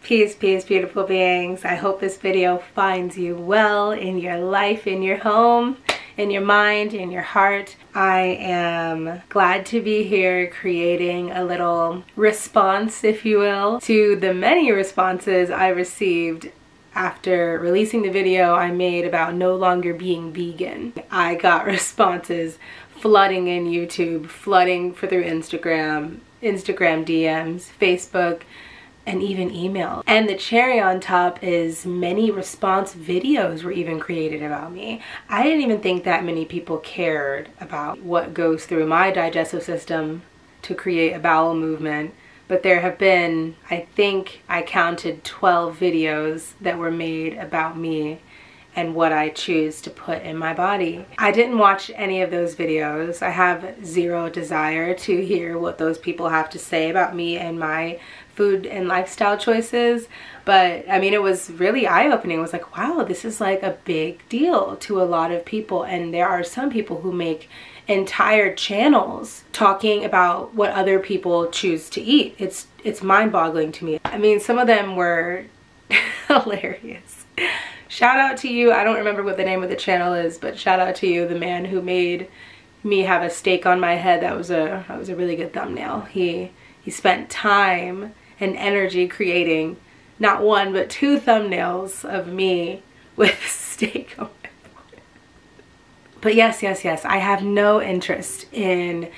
Peace, peace, beautiful beings. I hope this video finds you well in your life, in your home, in your mind, in your heart. I am glad to be here creating a little response, if you will, to the many responses I received after releasing the video I made about no longer being vegan. I got responses flooding in YouTube, flooding through Instagram DMs, Facebook, and even email. And the cherry on top is many response videos were even created about me. I didn't even think that many people cared about what goes through my digestive system to create a bowel movement. But there have been, I think I counted 12 videos that were made about me and what I choose to put in my body. I didn't watch any of those videos. I have zero desire to hear what those people have to say about me and my food and lifestyle choices. But I mean, it was really eye-opening. It was like, wow, this is like a big deal to a lot of people. And there are some people who make entire channels talking about what other people choose to eat. It's mind-boggling to me. I mean, some of them were hilarious. Shout out to you. I don't remember what the name of the channel is, but shout out to you, the man who made me have a steak on my head. That was a really good thumbnail. He spent time and energy creating not one but two thumbnails of me with steak on my forehead. But yes, I have no interest in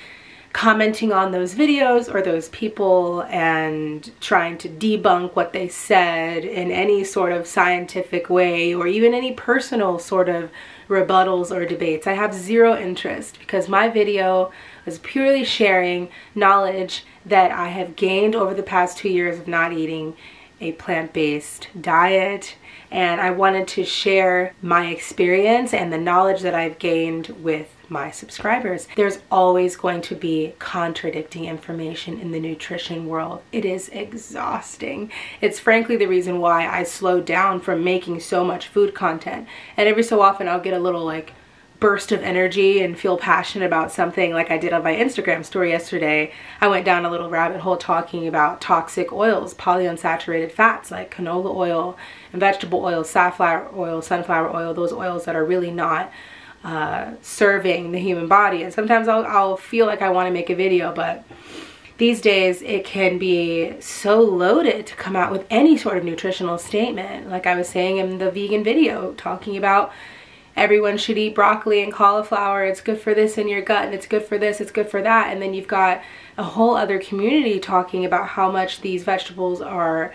commenting on those videos or those people and trying to debunk what they said in any sort of scientific way or even any personal sort of rebuttals or debates. I have zero interest because my video was purely sharing knowledge that I have gained over the past 2 years of not eating a plant-based diet, and I wanted to share my experience and the knowledge that I've gained with my subscribers. There's always going to be contradicting information in the nutrition world. It is exhausting. It's frankly the reason why I slowed down from making so much food content. And every so often I'll get a little like burst of energy and feel passionate about something, like I did on my Instagram story yesterday. I went down a little rabbit hole talking about toxic oils, polyunsaturated fats like canola oil and vegetable oil, safflower oil, sunflower oil, those oils that are really not serving the human body. And sometimes I'll feel like I want to make a video, but these days it can be so loaded to come out with any sort of nutritional statement. Like I was saying in the vegan video, talking about everyone should eat broccoli and cauliflower, it's good for this in your gut, and it's good for this, it's good for that. And then you've got a whole other community talking about how much these vegetables are,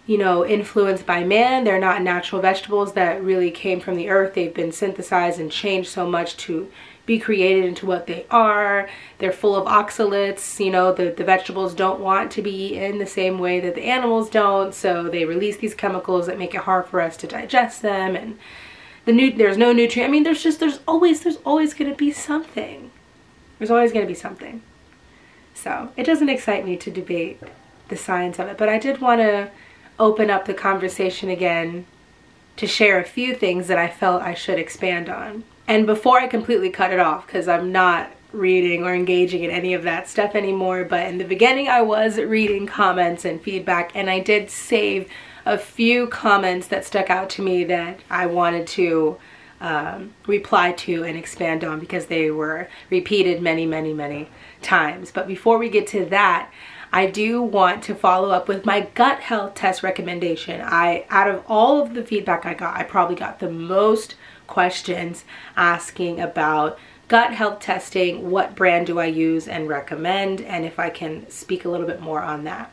you know, influenced by man. They're not natural vegetables that really came from the earth. They've been synthesized and changed so much to be created into what they are. They're full of oxalates. You know, the vegetables don't want to be eaten the same way that the animals don't, so they release these chemicals that make it hard for us to digest them. And there's no nutrient. I mean, there's always going to be something. There's always going to be something. So it doesn't excite me to debate the science of it, but I did want to open up the conversation again to share a few things that I felt I should expand on. And before I completely cut it off, because I'm not reading or engaging in any of that stuff anymore, but in the beginning I was reading comments and feedback, and I did save a few comments that stuck out to me that I wanted to reply to and expand on because they were repeated many times. But before we get to that, I do want to follow up with my gut health test recommendation. Out of all of the feedback I got, I probably got the most questions asking about gut health testing, what brand do I use and recommend, and if I can speak a little bit more on that.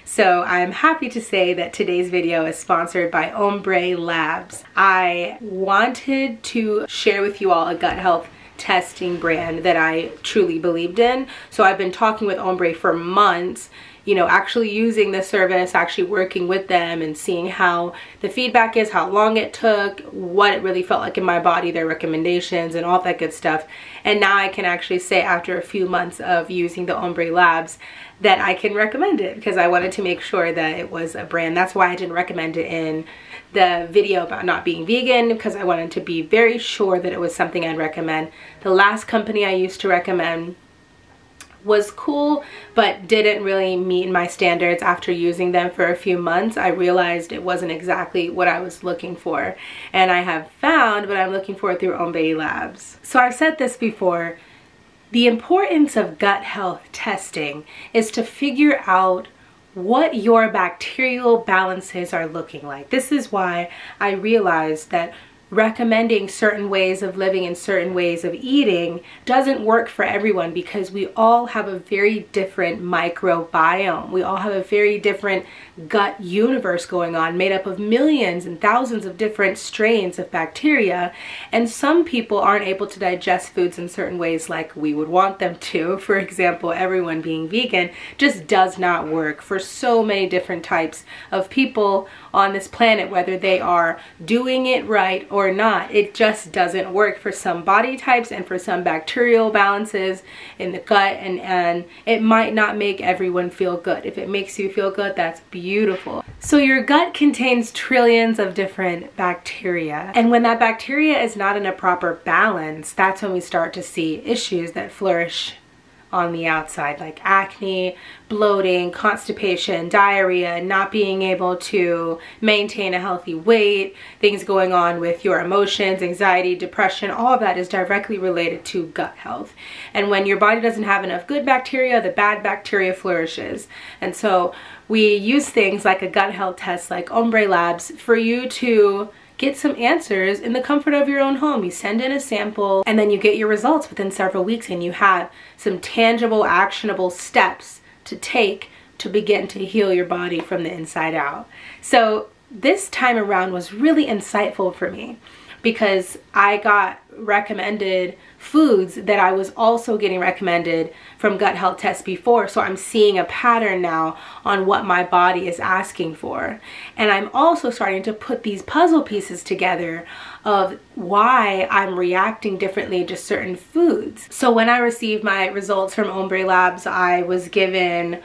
So I'm happy to say that today's video is sponsored by Ombre Labs. I wanted to share with you all a gut health testing brand that I truly believed in. So I've been talking with Ombre for months, you know, actually using the service, actually working with them and seeing how the feedback is, how long it took, what it really felt like in my body, their recommendations and all that good stuff. And now I can actually say after a few months of using the Ombre Labs that I can recommend it, because I wanted to make sure that it was a brand. That's why I didn't recommend it in the video about not being vegan, because I wanted to be very sure that it was something I'd recommend. The last company I used to recommend was cool, but didn't really meet my standards. After using them for a few months, I realized it wasn't exactly what I was looking for. And I have found what I'm looking for through Ombre Labs. So I've said this before, the importance of gut health testing is to figure out what your bacterial balances are looking like. This is why I realized that recommending certain ways of living and certain ways of eating doesn't work for everyone, because we all have a very different microbiome. We all have a very different gut universe going on, made up of millions and thousands of different strains of bacteria. And some people aren't able to digest foods in certain ways like we would want them to. For example, everyone being vegan just does not work for so many different types of people on this planet, whether they are doing it right or not. It just doesn't work for some body types and for some bacterial balances in the gut, and it might not make everyone feel good. If it makes you feel good, that's beautiful. So your gut contains trillions of different bacteria, and when that bacteria is not in a proper balance, that's when we start to see issues that flourish on the outside, like acne, bloating, constipation, diarrhea, not being able to maintain a healthy weight, things going on with your emotions, anxiety, depression. All of that is directly related to gut health. And when your body doesn't have enough good bacteria, the bad bacteria flourishes. And so we use things like a gut health test like Ombre Labs for you to get some answers in the comfort of your own home. You send in a sample and then you get your results within several weeks, and you have some tangible, actionable steps to take to begin to heal your body from the inside out. So this time around was really insightful for me, because I got recommended foods that I was also getting recommended from gut health tests before. So I'm seeing a pattern now on what my body is asking for. And I'm also starting to put these puzzle pieces together of why I'm reacting differently to certain foods. So when I received my results from Ombre Labs, I was given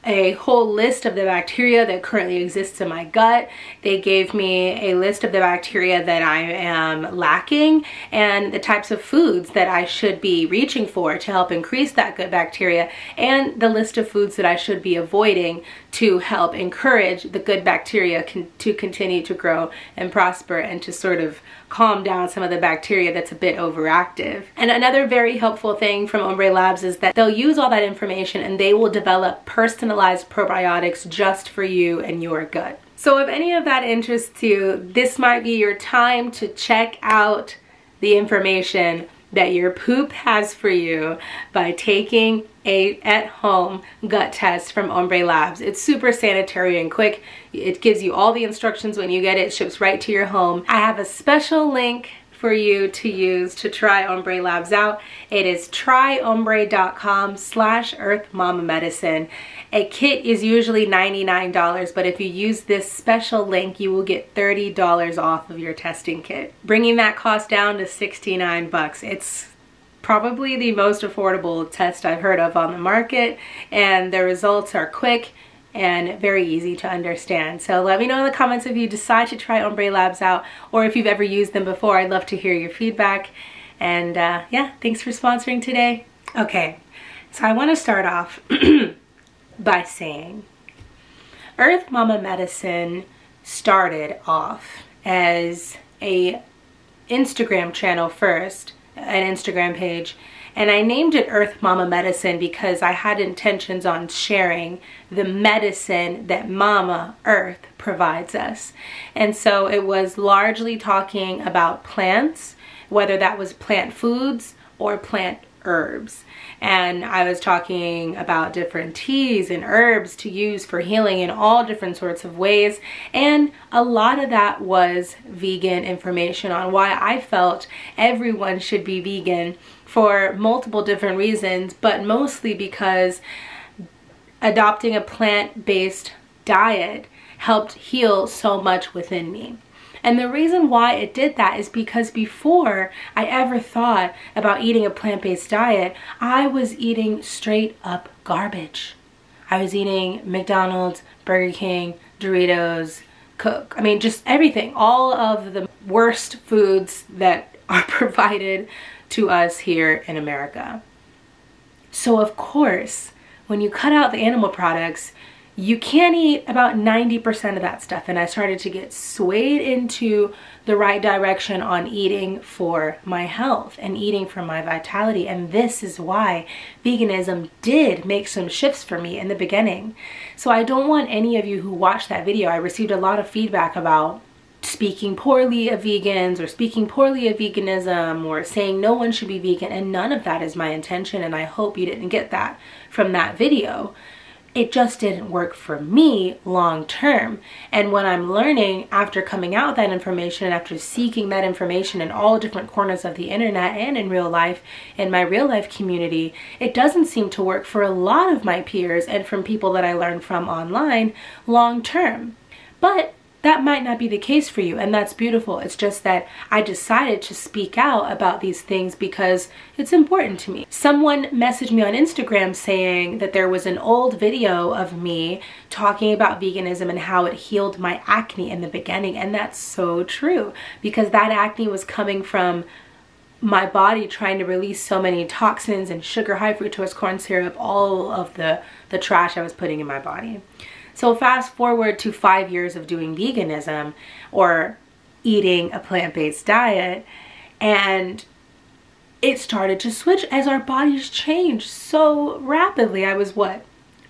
a whole list of the bacteria that currently exists in my gut. They gave me a list of the bacteria that I am lacking and the types of foods that I should be reaching for to help increase that good bacteria, and the list of foods that I should be avoiding to help encourage the good bacteria to continue to grow and prosper, and to sort of calm down some of the bacteria that's a bit overactive. And another very helpful thing from Ombre Labs is that they'll use all that information and they will develop personalized probiotics just for you and your gut. So if any of that interests you, this might be your time to check out the information that your poop has for you by taking a at-home gut test from Ombre Labs. It's super sanitary and quick. It gives you all the instructions when you get it. It ships right to your home. I have a special link for you to use to try Ombre Labs out. It is tryombre.com/earthmamamedicine. A kit is usually $99, but if you use this special link, you will get $30 off of your testing kit, bringing that cost down to $69. It's probably the most affordable test I've heard of on the market, and the results are quick and very easy to understand. So let me know in the comments if you decide to try Ombre Labs out, or if you've ever used them before. I'd love to hear your feedback. And yeah, thanks for sponsoring today. Okay, so I want to start off by saying Earth Mama Medicine started off as a Instagram channel first, an Instagram page, and I named it Earth Mama Medicine because I had intentions on sharing the medicine that Mama Earth provides us. And so it was largely talking about plants, whether that was plant foods or plant herbs. And I was talking about different teas and herbs to use for healing in all different sorts of ways. And a lot of that was vegan information on why I felt everyone should be vegan for multiple different reasons, but mostly because adopting a plant-based diet helped heal so much within me. And the reason why it did that is because before I ever thought about eating a plant-based diet, I was eating straight up garbage. I was eating McDonald's, Burger King, Doritos, Coke. I mean, just everything. All of the worst foods that are provided to us here in America. So of course, when you cut out the animal products, you can't eat about 90% of that stuff. And I started to get swayed into the right direction on eating for my health and eating for my vitality. And this is why veganism did make some shifts for me in the beginning. So I don't want any of you who watched that video, I received a lot of feedback about speaking poorly of vegans or speaking poorly of veganism or saying no one should be vegan, and none of that is my intention, and I hope you didn't get that from that video. It just didn't work for me long term. And what I'm learning after coming out with that information and after seeking that information in all different corners of the internet and in real life, in my real life community, it doesn't seem to work for a lot of my peers and from people that I learned from online long term. But that might not be the case for you, and that's beautiful. It's just that I decided to speak out about these things because it's important to me. Someone messaged me on Instagram saying that there was an old video of me talking about veganism and how it healed my acne in the beginning, and that's so true, because that acne was coming from my body trying to release so many toxins and sugar, high fructose corn syrup, all of the trash I was putting in my body. So fast forward to 5 years of doing veganism or eating a plant-based diet, and it started to switch as our bodies changed so rapidly. I was what,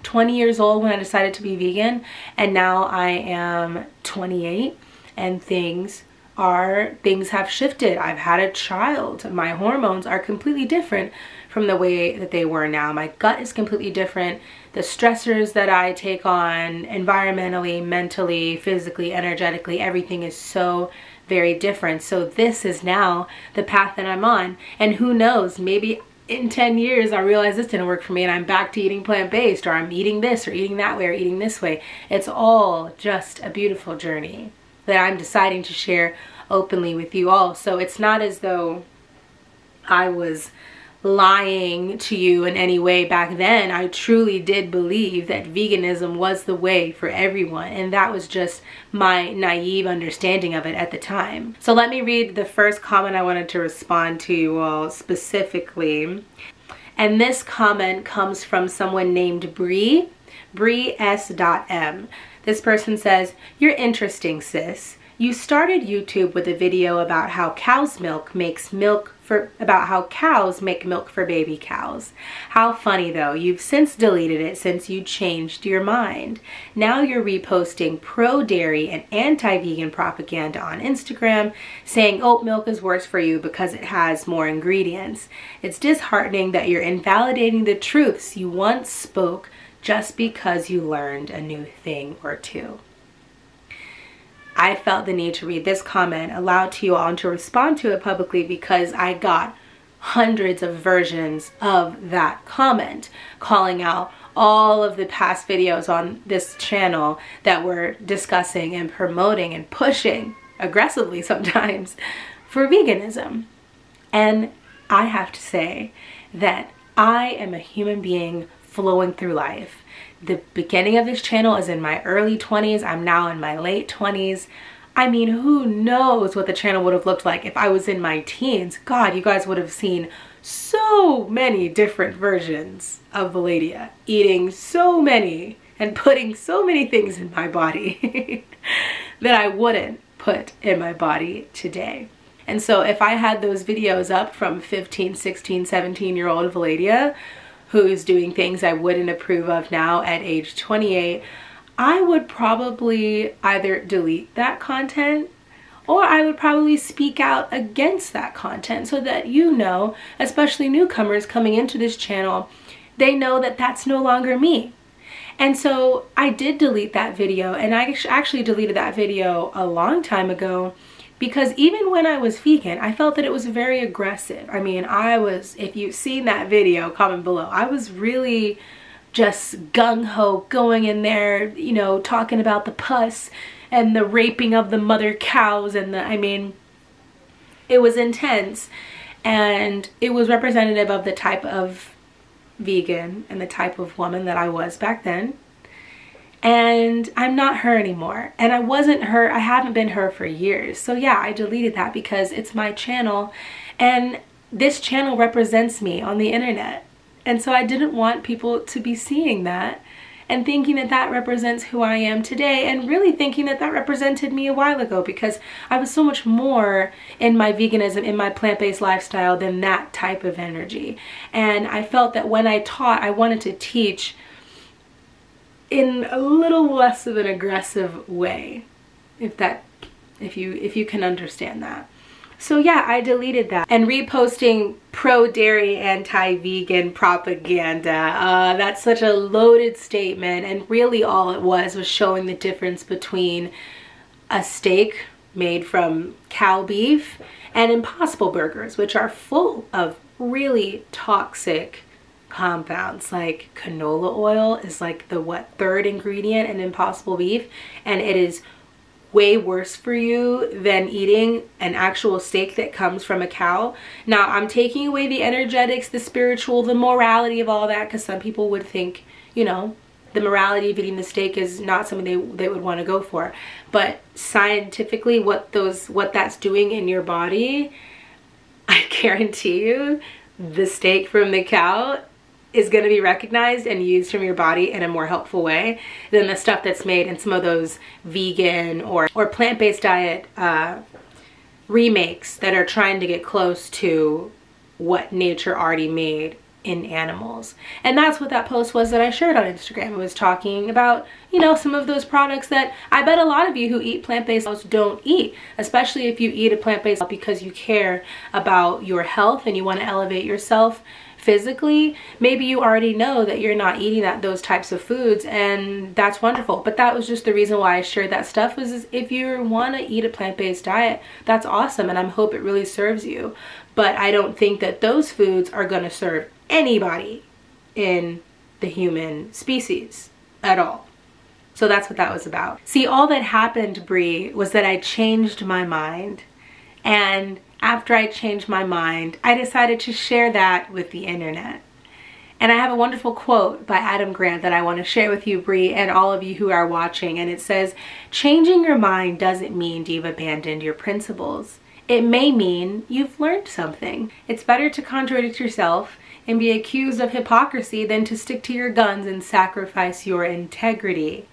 20 years old when I decided to be vegan, and now I am 28, and things have shifted. I've had a child. My hormones are completely different from the way that they were now. My gut is completely different. The stressors that I take on environmentally, mentally, physically, energetically, everything is so very different. So this is now the path that I'm on. And who knows, maybe in 10 years I'll realize this didn't work for me and I'm back to eating plant-based, or I'm eating this or eating that way or eating this way. It's all just a beautiful journey that I'm deciding to share openly with you all. So it's not as though I was lying to you in any way back then. I truly did believe that veganism was the way for everyone, and that was just my naive understanding of it at the time. So let me read the first comment I wanted to respond to you all specifically. And this comment comes from someone named Bree S.M. This person says, "You're interesting, sis. You started YouTube with a video about how cows make milk for baby cows. How funny though, you've since deleted it since you changed your mind. Now you're reposting pro-dairy and anti-vegan propaganda on Instagram, saying oat milk is worse for you because it has more ingredients. It's disheartening that you're invalidating the truths you once spoke just because you learned a new thing or two." I felt the need to read this comment aloud to you all and to respond to it publicly because I got hundreds of versions of that comment calling out all of the past videos on this channel that were discussing and promoting and pushing aggressively sometimes for veganism. And I have to say that I am a human being flowing through life. The beginning of this channel is in my early 20s. I'm now in my late 20s. I mean, who knows what the channel would have looked like if I was in my teens. God, you guys would have seen so many different versions of Valadia, eating so many and putting so many things in my body that I wouldn't put in my body today. And so if I had those videos up from 15, 16, 17-year-old Valadia, who's doing things I wouldn't approve of now at age 28, I would probably either delete that content or I would probably speak out against that content so that you know, especially newcomers coming into this channel, they know that that's no longer me. And so I did delete that video, and I actually deleted that video a long time ago because even when I was vegan, I felt that it was very aggressive. I mean, if you've seen that video, comment below, I was really just gung-ho going in there, you know, talking about the pus and the raping of the mother cows and I mean, it was intense, and it was representative of the type of vegan and the type of woman that I was back then. And I'm not her anymore, and I wasn't her, I haven't been her for years. So yeah, I deleted that because it's my channel, and this channel represents me on the internet. And so I didn't want people to be seeing that and thinking that that represents who I am today, and really thinking that that represented me a while ago, because I was so much more in my veganism, in my plant-based lifestyle, than that type of energy. And I felt that when I taught, I wanted to teach in a little less of an aggressive way, if you can understand that. So yeah, I deleted that. And reposting pro-dairy, anti-vegan propaganda, that's such a loaded statement, and really all it was showing the difference between a steak made from cow beef and Impossible Burgers, which are full of really toxic compounds. Like canola oil is like the third ingredient in Impossible beef, and it is way worse for you than eating an actual steak that comes from a cow. Now, I'm taking away the energetics, the spiritual, the morality of all that, because some people would think, you know, the morality of eating the steak is not something they would want to go for. But scientifically, what that's doing in your body, I guarantee you, the steak from the cow is going to be recognized and used from your body in a more helpful way than the stuff that's made in some of those vegan or plant-based diet remakes that are trying to get close to what nature already made in animals. And that's what that post was that I shared on Instagram. It was talking about, you know, some of those products that I bet a lot of you who eat plant-based don't eat, especially if you eat a plant-based because you care about your health and you want to elevate yourself physically. Maybe you already know that you're not eating those types of foods, and that's wonderful. But that was just the reason why I shared that stuff, was if you want to eat a plant-based diet, that's awesome, and I hope it really serves you. But I don't think that those foods are going to serve anybody in the human species at all. So that's what that was about. See, all that happened, Brie, was that I changed my mind, and after I changed my mind, I decided to share that with the internet. And I have a wonderful quote by Adam Grant that I want to share with you, Brie, and all of you who are watching. And it says, "Changing your mind doesn't mean you've abandoned your principles. It may mean you've learned something. It's better to contradict yourself and be accused of hypocrisy than to stick to your guns and sacrifice your integrity.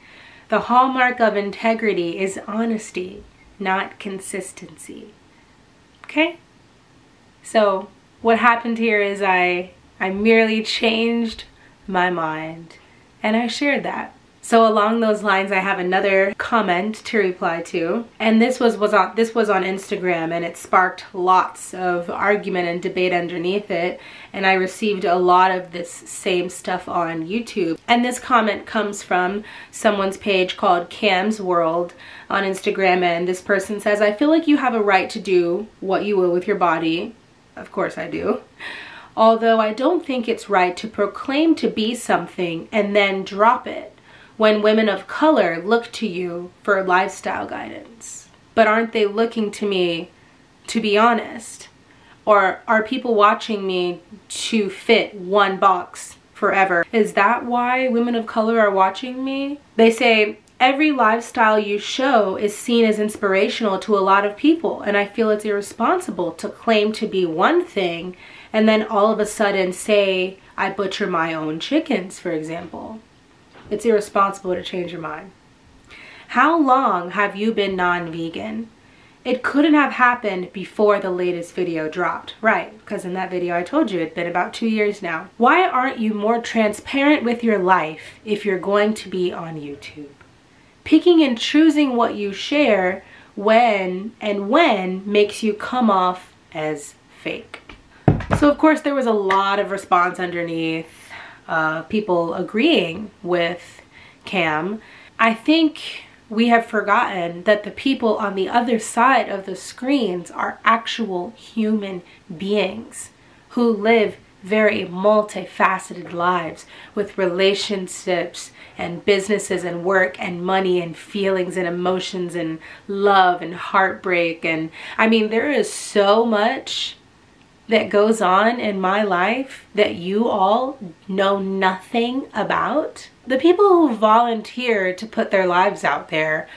The hallmark of integrity is honesty, not consistency." Okay? So what happened here is I merely changed my mind, and I shared that. So along those lines, I have another comment to reply to, and this was on Instagram, and it sparked lots of argument and debate underneath it, and I received a lot of this same stuff on YouTube. And this comment comes from someone's page called Cam's World on Instagram, and this person says, "I feel like you have a right to do what you will with your body." Of course I do. "Although I don't think it's right to proclaim to be something and then drop it when women of color look to you for lifestyle guidance. But aren't they looking to me to be honest? Or are people watching me to fit one box forever? Is that why women of color are watching me?" They say, "Every lifestyle you show is seen as inspirational to a lot of people, and I feel it's irresponsible to claim to be one thing and then all of a sudden say, I butcher my own chickens, for example. It's irresponsible to change your mind. How long have you been non-vegan? It couldn't have happened before the latest video dropped." Right, because in that video I told you it'd been about 2 years now. "Why aren't you more transparent with your life if you're going to be on YouTube? Picking and choosing what you share when makes you come off as fake." So of course there was a lot of response underneath, people agreeing with Cam. I think we have forgotten that the people on the other side of the screens are actual human beings who live very multifaceted lives with relationships and businesses and work and money and feelings and emotions and love and heartbreak. And I mean, there is so much that goes on in my life that you all know nothing about. The people who volunteer to put their lives out there,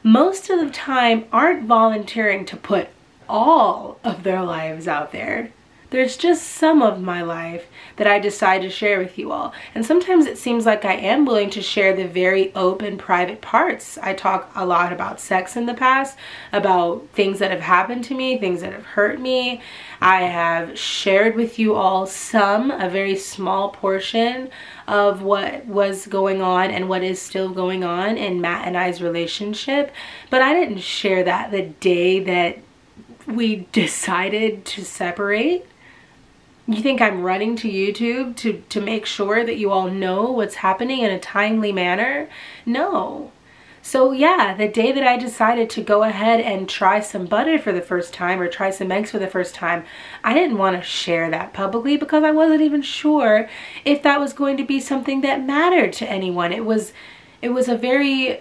most of the time aren't volunteering to put all of their lives out there. There's just some of my life that I decide to share with you all. And sometimes it seems like I am willing to share the very open, private parts. I talk a lot about sex in the past, about things that have happened to me, things that have hurt me. I have shared with you all a very small portion of what was going on and what is still going on in Matt and I's relationship. But I didn't share that the day that we decided to separate. You think I'm running to YouTube to make sure that you all know what's happening in a timely manner? No. So yeah, the day that I decided to go ahead and try some butter for the first time or try some eggs for the first time, I didn't want to share that publicly because I wasn't even sure if that was going to be something that mattered to anyone. It was a very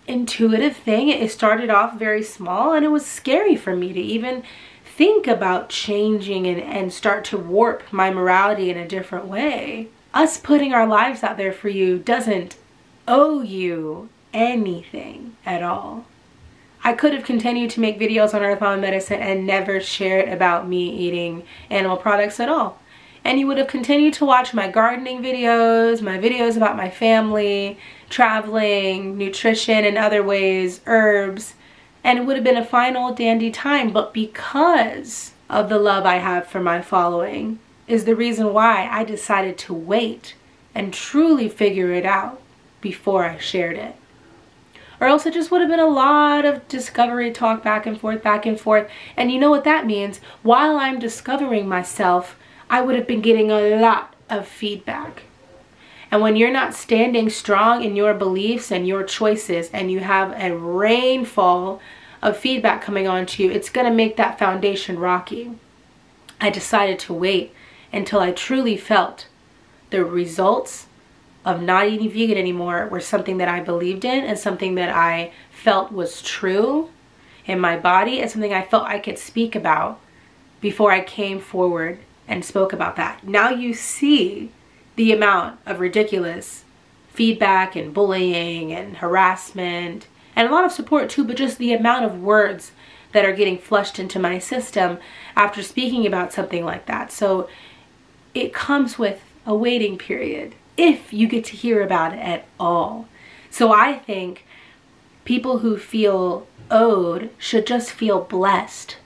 intuitive thing. It started off very small, and it was scary for me to even think about changing and start to warp my morality in a different way. Us putting our lives out there for you doesn't owe you anything at all. I could have continued to make videos on Earth Mama Medicine and never shared about me eating animal products at all. And you would have continued to watch my gardening videos, my videos about my family, traveling, nutrition and other ways, herbs, and it would have been a fine old dandy time. But because of the love I have for my following is the reason why I decided to wait and truly figure it out before I shared it. Or else it just would have been a lot of discovery talk back and forth, and you know what that means? While I'm discovering myself, I would have been getting a lot of feedback. And when you're not standing strong in your beliefs and your choices, and you have a rainfall of feedback coming onto you, it's going to make that foundation rocky. I decided to wait until I truly felt the results of not eating vegan anymore were something that I believed in and something that I felt was true in my body and something I felt I could speak about before I came forward and spoke about that. Now you see the amount of ridiculous feedback and bullying and harassment and a lot of support too, but just the amount of words that are getting flushed into my system after speaking about something like that. So it comes with a waiting period if you get to hear about it at all. So I think people who feel owed should just feel blessed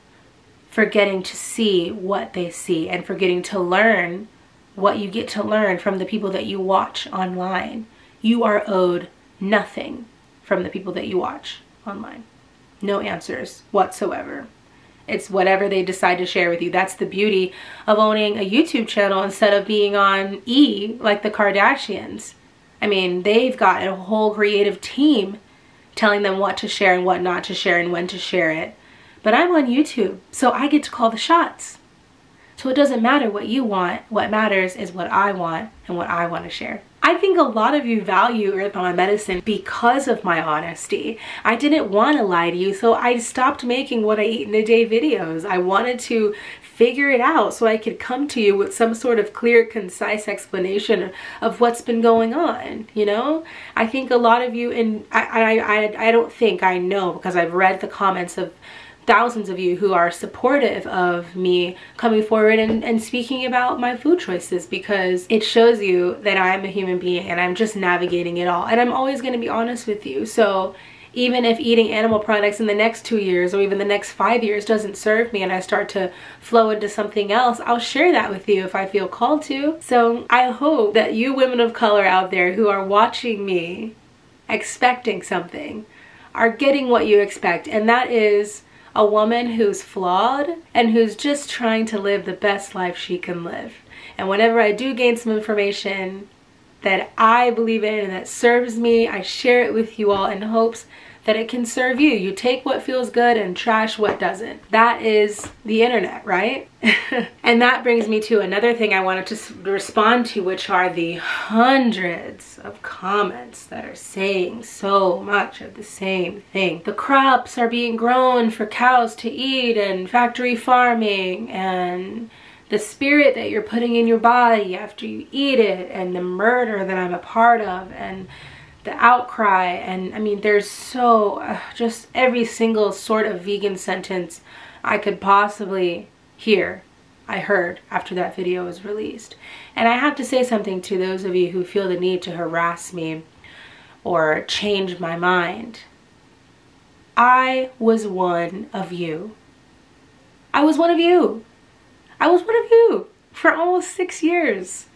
for getting to see what they see and for getting to learn what you get to learn from the people that you watch online. You are owed nothing from the people that you watch online. No answers whatsoever. It's whatever they decide to share with you. That's the beauty of owning a YouTube channel instead of being on E like the Kardashians. I mean, they've got a whole creative team telling them what to share and what not to share and when to share it. But I'm on YouTube, so I get to call the shots. So it doesn't matter what you want. What matters is what I want and what I want to share. I think a lot of you value Earth Mama Medicine because of my honesty. I didn't want to lie to you, so I stopped making what I eat in a day videos. I wanted to figure it out so I could come to you with some sort of clear, concise explanation of what's been going on, you know? I think a lot of you, and I don't think, I know because I've read the comments of thousands of you who are supportive of me coming forward and speaking about my food choices, because it shows you that I'm a human being and I'm just navigating it all, and I'm always going to be honest with you. So even if eating animal products in the next 2 years or even the next 5 years doesn't serve me and I start to flow into something else, I'll share that with you if I feel called to. So I hope that you women of color out there who are watching me expecting something are getting what you expect, and that is a woman who's flawed and who's just trying to live the best life she can live. And whenever I do gain some information that I believe in and that serves me, I share it with you all in hopes that it can serve you. You take what feels good and trash what doesn't. That is the internet, right? And that brings me to another thing I wanted to respond to, which are the hundreds of comments that are saying so much of the same thing. The crops are being grown for cows to eat and factory farming, and the spirit that you're putting in your body after you eat it, and the murder that I'm a part of, and the outcry. And I mean, there's so just every single sort of vegan sentence I could possibly hear, I heard after that video was released. And I have to say something to those of you who feel the need to harass me or change my mind. I was one of you. I was one of you. I was one of you for almost 6 years.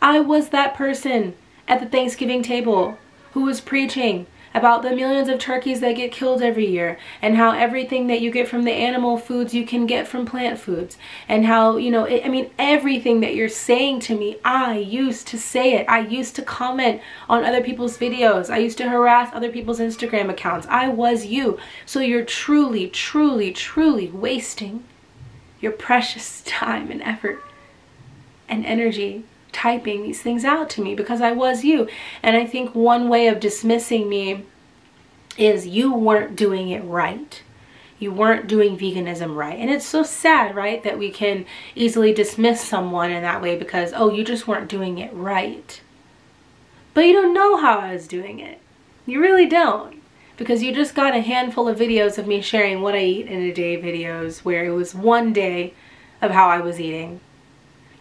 I was that person at the Thanksgiving table who was preaching about the millions of turkeys that get killed every year, and how everything that you get from the animal foods you can get from plant foods, and how, you know, I mean, everything that you're saying to me, I used to say it. I used to comment on other people's videos. I used to harass other people's Instagram accounts. I was you. So you're truly, truly, truly wasting your precious time and effort and energy typing these things out to me, because I was you. And I think one way of dismissing me is you weren't doing it right. You weren't doing veganism right. And it's so sad, right, that we can easily dismiss someone in that way because, oh, you just weren't doing it right. But you don't know how I was doing it. You really don't. Because you just got a handful of videos of me sharing what I eat in a day videos where it was one day of how I was eating.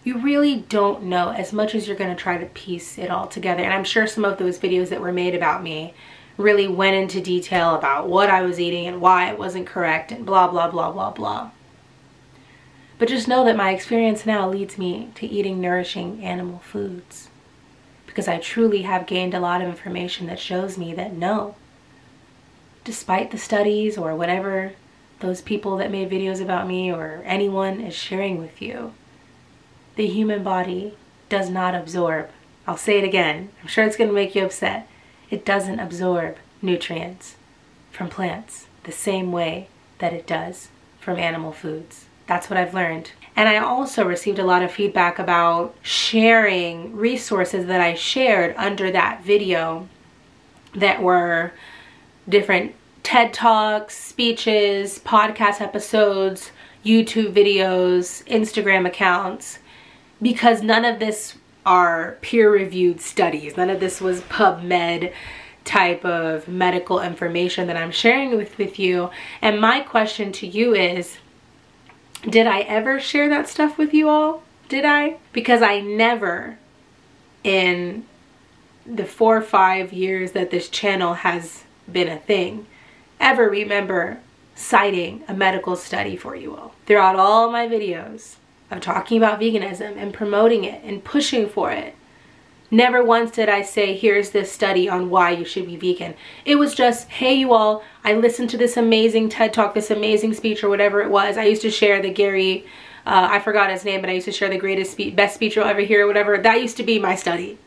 You really don't know as much as you're going to try to piece it all together. And I'm sure some of those videos that were made about me really went into detail about what I was eating and why it wasn't correct and blah, blah, blah, blah, blah. But just know that my experience now leads me to eating nourishing animal foods, because I truly have gained a lot of information that shows me that no, despite the studies or whatever those people that made videos about me or anyone is sharing with you, the human body does not absorb. I'll say it again. I'm sure it's going to make you upset. It doesn't absorb nutrients from plants the same way that it does from animal foods. That's what I've learned. And I also received a lot of feedback about sharing resources that I shared under that video that were different TED Talks, speeches, podcast episodes, YouTube videos, Instagram accounts, because none of this are peer-reviewed studies. None of this was PubMed type of medical information that I'm sharing with you. And my question to you is, did I ever share that stuff with you all? Did I? Because I never, in the 4 or 5 years that this channel has been a thing, ever remember citing a medical study for you all. Throughout all my videos of talking about veganism and promoting it and pushing for it, never once did I say, here's this study on why you should be vegan. It was just, hey you all, I listened to this amazing TED Talk, this amazing speech or whatever it was. I used to share the Gary, I forgot his name, but I used to share the best speech you'll ever hear or whatever. That used to be my study.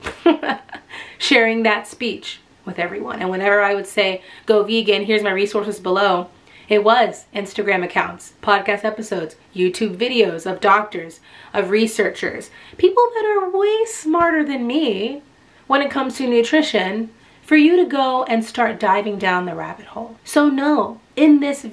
Sharing that speech with everyone. And whenever I would say, go vegan, here's my resources below, it was Instagram accounts, podcast episodes, YouTube videos of doctors, of researchers, people that are way smarter than me when it comes to nutrition, for you to go and start diving down the rabbit hole. So no, in this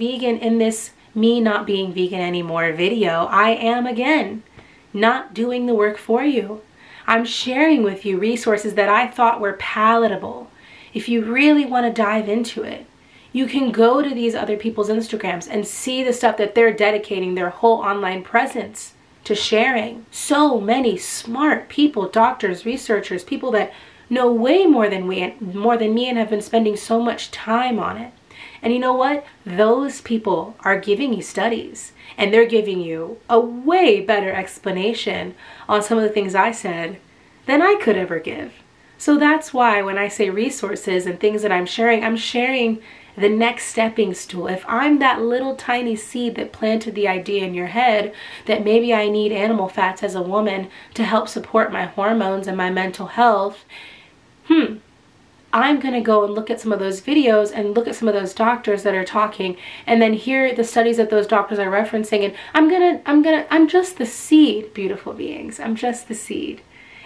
me not being vegan anymore video, I am again not doing the work for you. I'm sharing with you resources that I thought were palatable. If you really want to dive into it, you can go to these other people's Instagrams and see the stuff that they're dedicating their whole online presence to sharing. So many smart people, doctors, researchers, people that know way more than me and have been spending so much time on it. And you know what? Those people are giving you studies, and they're giving you a way better explanation on some of the things I said than I could ever give. So that's why when I say resources and things that I'm sharing the next stepping stool. If I'm that little tiny seed that planted the idea in your head that maybe I need animal fats as a woman to help support my hormones and my mental health, I'm gonna go and look at some of those videos and look at some of those doctors that are talking, and then hear the studies that those doctors are referencing, and I'm just the seed, beautiful beings. I'm just the seed.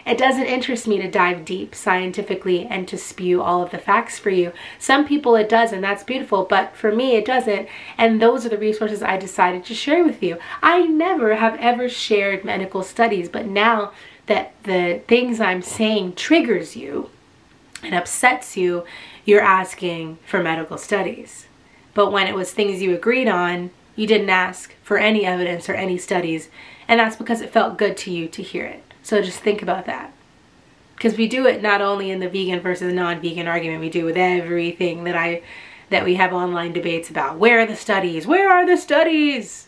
It doesn't interest me to dive deep scientifically and to spew all of the facts for you. Some people it does, and that's beautiful, but for me it doesn't. And those are the resources I decided to share with you. I never have ever shared medical studies, but now that the things I'm saying triggers you and upsets you, you're asking for medical studies. But when it was things you agreed on, You didn't ask for any evidence or any studies, and that's because it felt good to you to hear it. So just think about that. Because we do it not only in the vegan versus non-vegan argument, we do with everything that we have online debates about. Where are the studies? Where are the studies?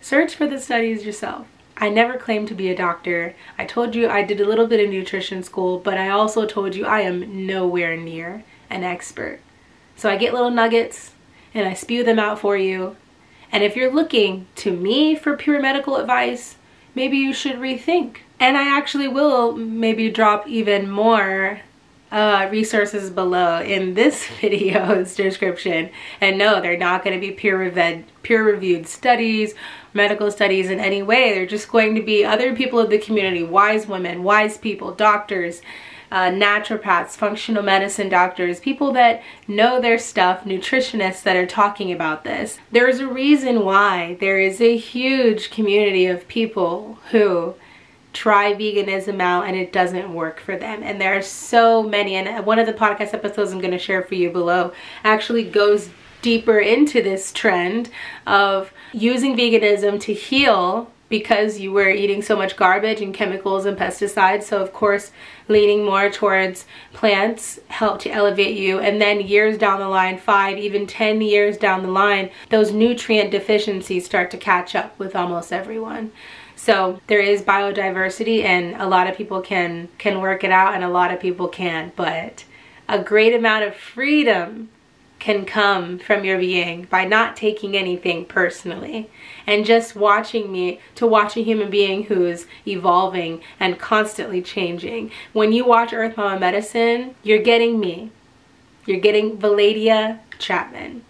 Search for the studies yourself. I never claimed to be a doctor. I told you I did a little bit of nutrition school, but I also told you I am nowhere near an expert. So I get little nuggets and I spew them out for you. And if you're looking to me for pure medical advice, maybe you should rethink. And I actually will maybe drop even more resources below in this video's description. And no, they're not going to be peer-reviewed studies, medical studies in any way. They're just going to be other people of the community, wise women, wise people, doctors, naturopaths, functional medicine doctors, people that know their stuff, nutritionists that are talking about this. There's a reason why there is a huge community of people who try veganism out and it doesn't work for them. And there are so many, and one of the podcast episodes I'm going to share for you below actually goes deeper into this trend of using veganism to heal because you were eating so much garbage and chemicals and pesticides. So of course, leaning more towards plants help to elevate you. And then years down the line, 5, even 10 years down the line, those nutrient deficiencies start to catch up with almost everyone. So there is biodiversity, and a lot of people can work it out and a lot of people can't. But a great amount of freedom can come from your being by not taking anything personally and just watching watch a human being who's evolving and constantly changing. When you watch Earth Mama Medicine, you're getting me. You're getting Valadia Chapman.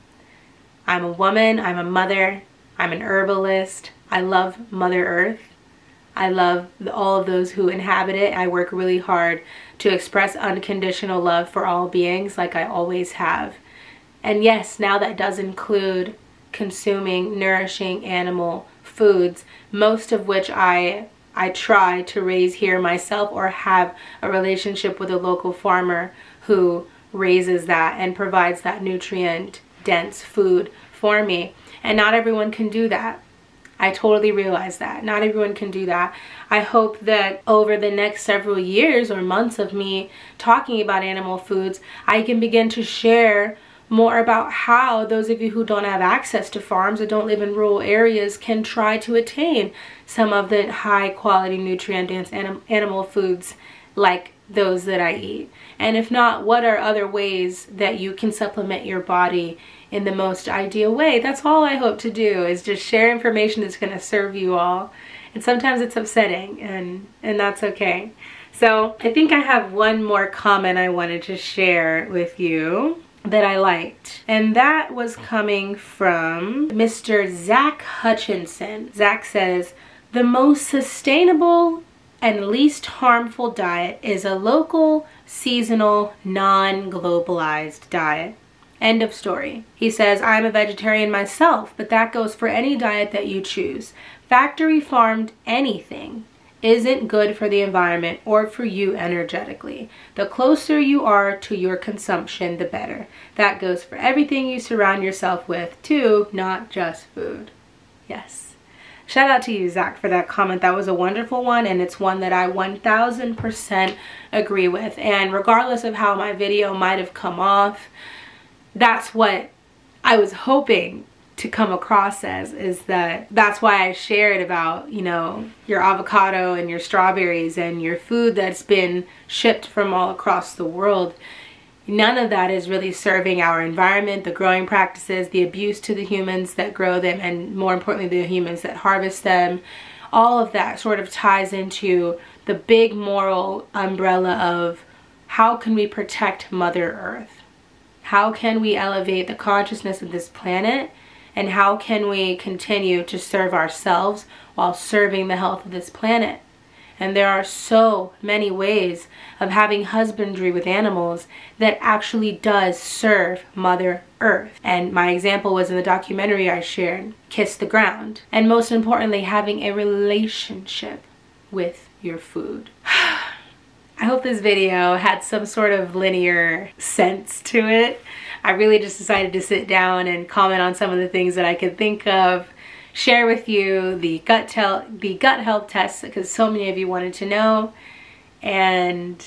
I'm a woman, I'm a mother, I'm an herbalist. I love Mother Earth. I love all of those who inhabit it. I work really hard to express unconditional love for all beings like I always have. And yes, now that does include consuming nourishing animal foods, most of which I try to raise here myself or have a relationship with a local farmer who raises that and provides that nutrient dense food for me. And not everyone can do that. I totally realize that. Not everyone can do that. I hope that over the next several years or months of me talking about animal foods, I can begin to share more about how those of you who don't have access to farms or don't live in rural areas can try to attain some of the high quality nutrient dense animal foods like those that I eat. And if not, what are other ways that you can supplement your body in the most ideal way? That's all I hope to do, is just share information that's going to serve you all. And sometimes it's upsetting, and that's okay. So I think I have one more comment I wanted to share with you that I liked, and that was coming from Mr. Zach Hutchinson. Zach says, the most sustainable and least harmful diet is a local, seasonal, non-globalized diet. End of story. He says, I'm a vegetarian myself, but that goes for any diet that you choose. Factory farmed anything isn't good for the environment or for you energetically. The closer you are to your consumption, the better. That goes for everything you surround yourself with too, not just food. Yes. Shout out to you, Zach, for that comment. That was a wonderful one, and it's one that I 1000% agree with. And regardless of how my video might have come off, that's what I was hoping to come across as, is that's why I shared about, you know, your avocado and your strawberries and your food that's been shipped from all across the world. None of that is really serving our environment, the growing practices, the abuse to the humans that grow them, and more importantly, the humans that harvest them. All of that sort of ties into the big moral umbrella of how can we protect Mother Earth? How can we elevate the consciousness of this planet? And how can we continue to serve ourselves while serving the health of this planet? And there are so many ways of having husbandry with animals that actually does serve Mother Earth. And my example was in the documentary I shared, Kiss the Ground. And most importantly, having a relationship with your food. I hope this video had some sort of linear sense to it. I really just decided to sit down and comment on some of the things that I could think of, share with you the gut health test because so many of you wanted to know, and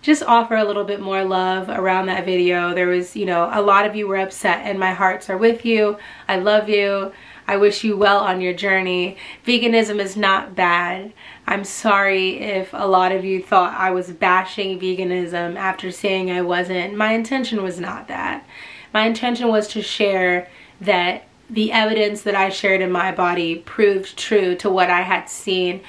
just offer a little bit more love around that video. There was, you know, a lot of you were upset and my hearts are with you. I love you. I wish you well on your journey. Veganism is not bad. I'm sorry if a lot of you thought I was bashing veganism after saying I wasn't. My intention was not that. My intention was to share that the evidence that I shared in my body proved true to what I had seen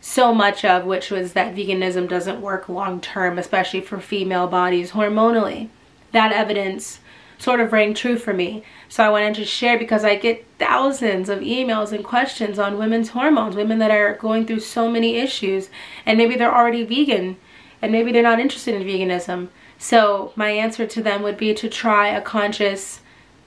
so much of, which was that veganism doesn't work long term, especially for female bodies hormonally. That evidence sort of rang true for me. So I wanted to share because I get thousands of emails and questions on women's hormones, women that are going through so many issues, and maybe they're already vegan and maybe they're not interested in veganism. So my answer to them would be to try a conscious,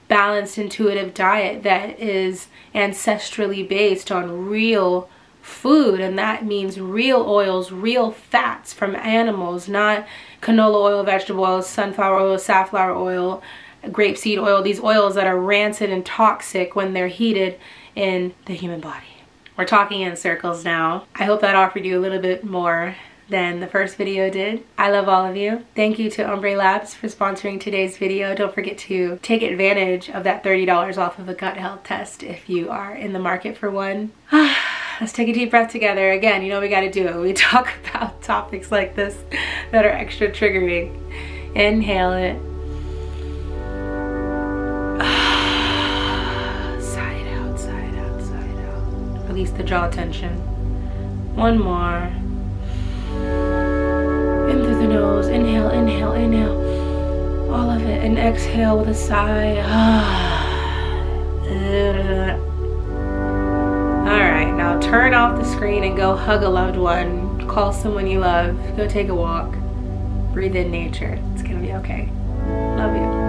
balanced, intuitive diet that is ancestrally based on real food, and that means real oils, real fats from animals, not canola oil, vegetable oil, sunflower oil, safflower oil, grapeseed oil, these oils that are rancid and toxic when they're heated in the human body. We're talking in circles now. I hope that offered you a little bit more than the first video did. I love all of you. Thank you to Ombre Labs for sponsoring today's video. Don't forget to take advantage of that $30 off of a gut health test if you are in the market for one. Let's take a deep breath together. Again, you know we gotta do it. We talk about topics like this that are extra triggering. Inhale it. Sigh it out, sigh it out, sigh it out. Release the jaw tension. One more. In through the nose. Inhale, inhale, inhale. All of it. And exhale with a sigh. Alright, now turn off the screen and go hug a loved one. Call someone you love. Go take a walk. Breathe in nature. It's gonna be okay. Love you.